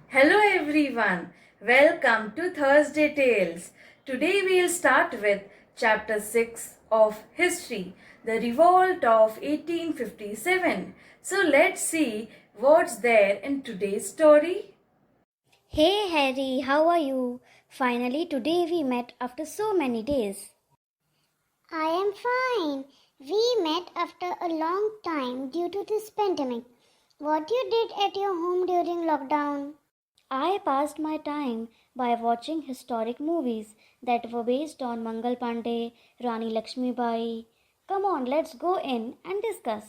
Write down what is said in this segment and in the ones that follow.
Hello everyone, welcome to Thursday Tales. Today we'll start with chapter 6 of History, the Revolt of 1857. So let's see what's there in today's story. Hey Harry, how are you? Finally, today we met after so many days. I am fine. We met after a long time due to this pandemic. What you did at your home during lockdown? I passed my time by watching historic movies that were based on Mangal Pandey, Rani Lakshmi Bai. Come on, let's go in and discuss.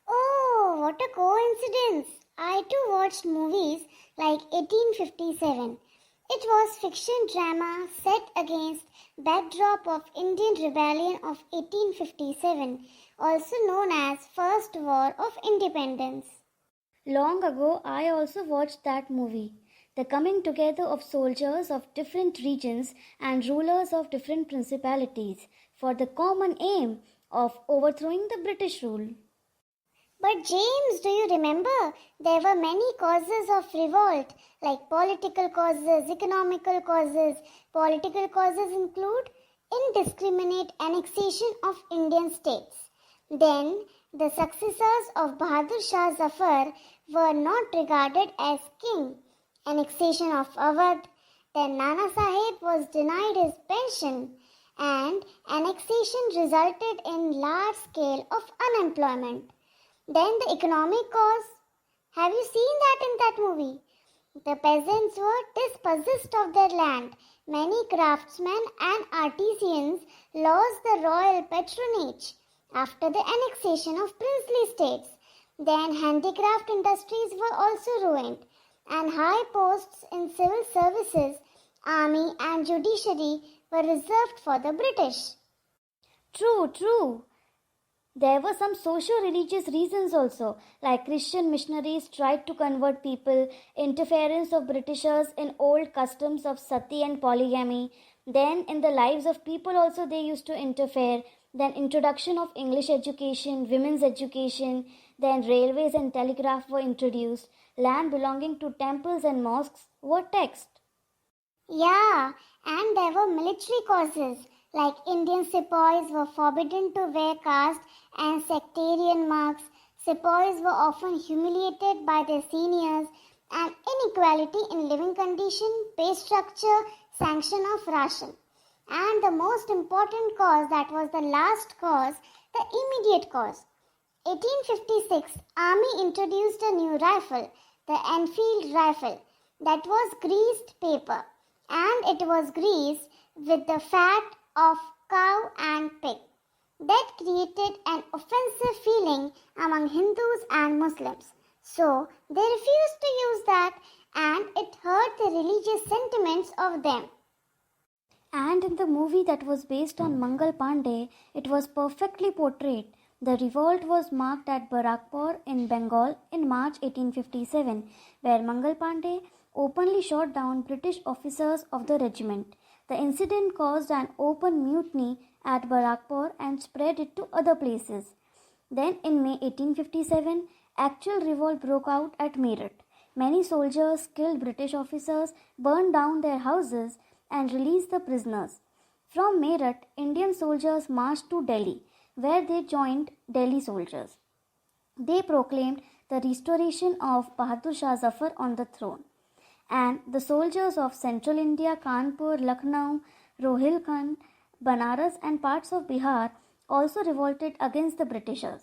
Oh, what a coincidence. I too watched movies like 1857. It was fiction drama set against backdrop of Indian Rebellion of 1857, also known as First War of Independence. Long ago, I also watched that movie. The coming together of soldiers of different regions and rulers of different principalities for the common aim of overthrowing the British rule. But James, do you remember? There were many causes of revolt, like political causes, economical causes. Political causes include indiscriminate annexation of Indian states. Then, the successors of Bahadur Shah Zafar were not regarded as king. Annexation of Awadh. Then Nana Sahib was denied his pension, and annexation resulted in large scale of unemployment. Then the economic cause. Have you seen that in that movie? The peasants were dispossessed of their land. Many craftsmen and artisans lost the royal patronage after the annexation of princely states. Then handicraft industries were also ruined, and high posts in civil services, army and judiciary were reserved for the British. True. There were some socio-religious reasons also, like Christian missionaries tried to convert people, interference of Britishers in old customs of sati and polygamy. Then in the lives of people also they used to interfere. Then introduction of English education, women's education. Then railways and telegraph were introduced. Land belonging to temples and mosques were taxed. Yeah, and there were military causes like Indian sepoys were forbidden to wear caste and sectarian marks. Sepoys were often humiliated by their seniors, and inequality in living condition, pay structure, sanction of ration. And the most important cause, that was the last cause, the immediate cause. 1856, Army introduced a new rifle, the Enfield rifle, that was greased paper, and it was greased with the fat of cow and pig. That created an offensive feeling among Hindus and Muslims. So they refused to use that, and it hurt the religious sentiments of them. And in the movie that was based on Mangal Pandey, it was perfectly portrayed. The revolt was marked at Barakpur in Bengal in March 1857, where Mangal Pandey openly shot down British officers of the regiment. The incident caused an open mutiny at Barakpur and spread it to other places. Then in May 1857, actual revolt broke out at Meerut. Many soldiers killed British officers, burned down their houses, and released the prisoners. From Meerut, Indian soldiers marched to Delhi, where they joined Delhi soldiers. They proclaimed the restoration of Bahadur Shah Zafar on the throne. And the soldiers of central India, Kanpur, Lucknow, Rohilkhand, Banaras, and parts of Bihar also revolted against the Britishers.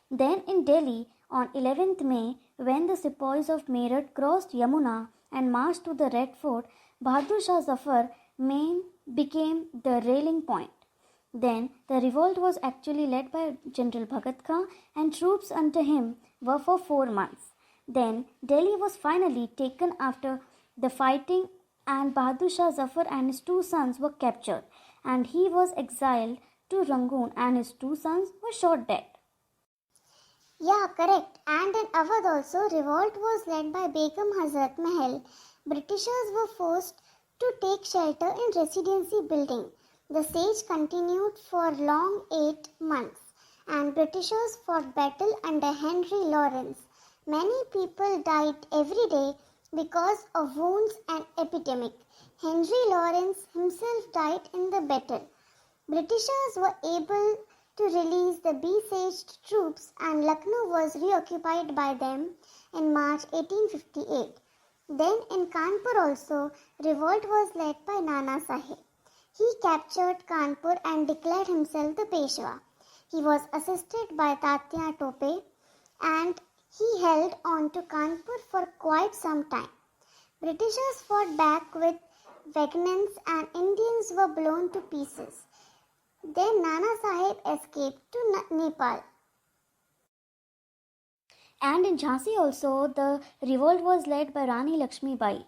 Then in Delhi, on 11th May, when the sepoys of Meerut crossed Yamuna and marched to the Red Fort, Bahadur Shah Zafar main became the rallying point. Then the revolt was actually led by General Bhagat Khan, and troops under him were for 4 months. Then Delhi was finally taken after the fighting, and Bahadur Shah Zafar and his 2 sons were captured, and he was exiled to Rangoon, and his 2 sons were shot dead. Yeah, correct. And in Awadh also, revolt was led by Begum Hazrat Mahal. Britishers were forced to take shelter in residency building. The siege continued for long 8 months, and Britishers fought battle under Henry Lawrence. Many people died every day because of wounds and epidemic. Henry Lawrence himself died in the battle. Britishers were able to release the besieged troops and Lucknow was reoccupied by them in March 1858. Then in Kanpur also, revolt was led by Nana Sahib. He captured Kanpur and declared himself the Peshwa. He was assisted by Tatya Tope and he held on to Kanpur for quite some time. Britishers fought back with vengeance and Indians were blown to pieces. Then Nana Sahib escaped to Nepal. And in Jhansi also, the revolt was led by Rani Lakshmi Bai.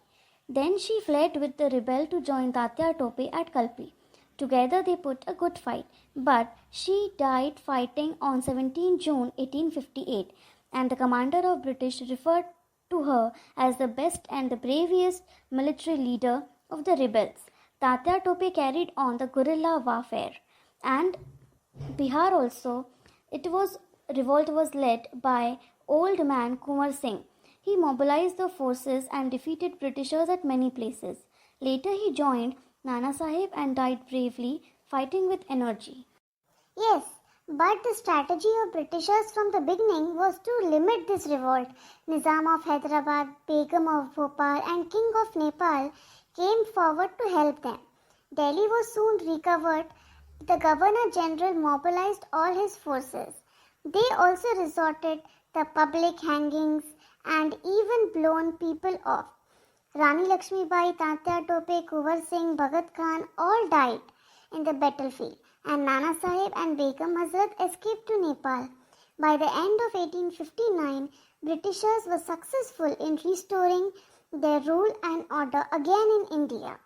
Then she fled with the rebel to join Tatya Tope at Kalpi. Together they put a good fight, but she died fighting on 17 June 1858, and the commander of British referred to her as the best and the bravest military leader of the rebels. Tatya Tope carried on the guerrilla warfare, and Bihar also, revolt was led by old man Kumar Singh. He mobilized the forces and defeated Britishers at many places. Later he joined Nana Sahib and died bravely, fighting with energy. Yes, but the strategy of Britishers from the beginning was to limit this revolt. Nizam of Hyderabad, Begum of Bhopal and King of Nepal came forward to help them. Delhi was soon recovered. The Governor General mobilized all his forces. They also resorted to public hangings and even blown people off. Rani Lakshmi Bai, Tatya Tope, Kunwar Singh, Bhagat Khan all died in the battlefield and Nana Sahib and Begum Hazrat escaped to Nepal. By the end of 1859, Britishers were successful in restoring their rule and order again in India.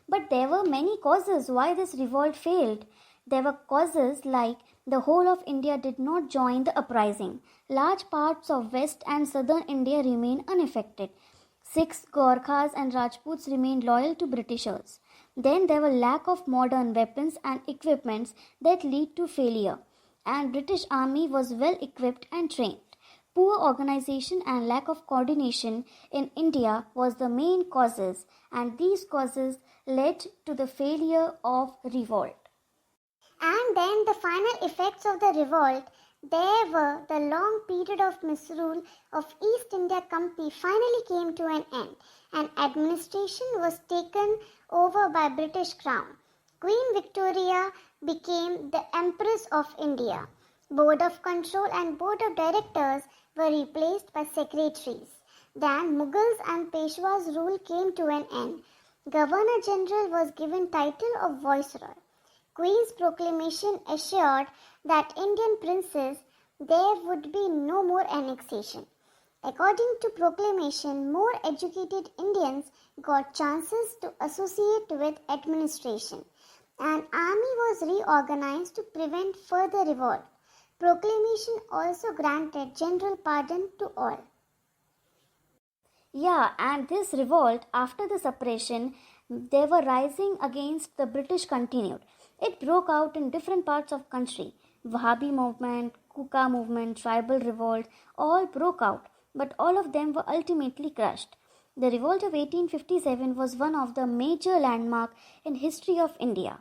But there were many causes why this revolt failed. There were causes like the whole of India did not join the uprising. Large parts of West and Southern India remained unaffected. Sikhs, Gorkhas and Rajputs remained loyal to Britishers. Then there were lack of modern weapons and equipments that lead to failure. And British army was well equipped and trained. Poor organization and lack of coordination in India was the main causes, and these causes led to the failure of revolt. And then the final effects of the revolt, there were the long period of misrule of East India Company finally came to an end and administration was taken over by British Crown. Queen Victoria became the Empress of India. Board of Control and Board of Directors were replaced by secretaries. Then Mughals and Peshwas rule came to an end. Governor General was given title of Viceroy. Queen's proclamation assured that Indian princes there would be no more annexation. According to proclamation, more educated Indians got chances to associate with administration. An army was reorganized to prevent further revolt. Proclamation also granted general pardon to all. Yeah, and this revolt after the suppression, they were rising against the British continued. It broke out in different parts of country. Wahhabi movement, Kuka movement, tribal revolt, all broke out, but all of them were ultimately crushed. The revolt of 1857 was one of the major landmark in history of India.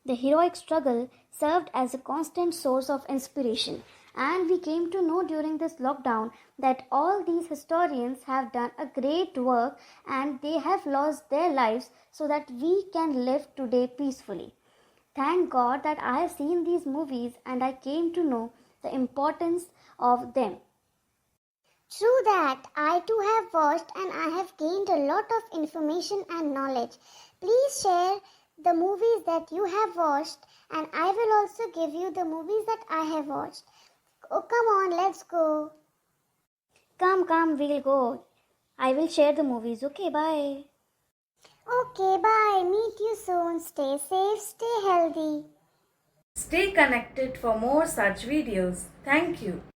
The heroic struggle served as a constant source of inspiration, and we came to know during this lockdown that all these historians have done a great work and they have lost their lives so that we can live today peacefully. Thank God that I have seen these movies and I came to know the importance of them. True that, I too have watched and I have gained a lot of information and knowledge. Please share the movies that you have watched and I will also give you the movies that I have watched. Oh, come on, let's go. Come, we'll go. I will share the movies. Okay, bye. Okay, bye. Meet you soon. Stay safe, stay healthy. Stay connected for more such videos. Thank you.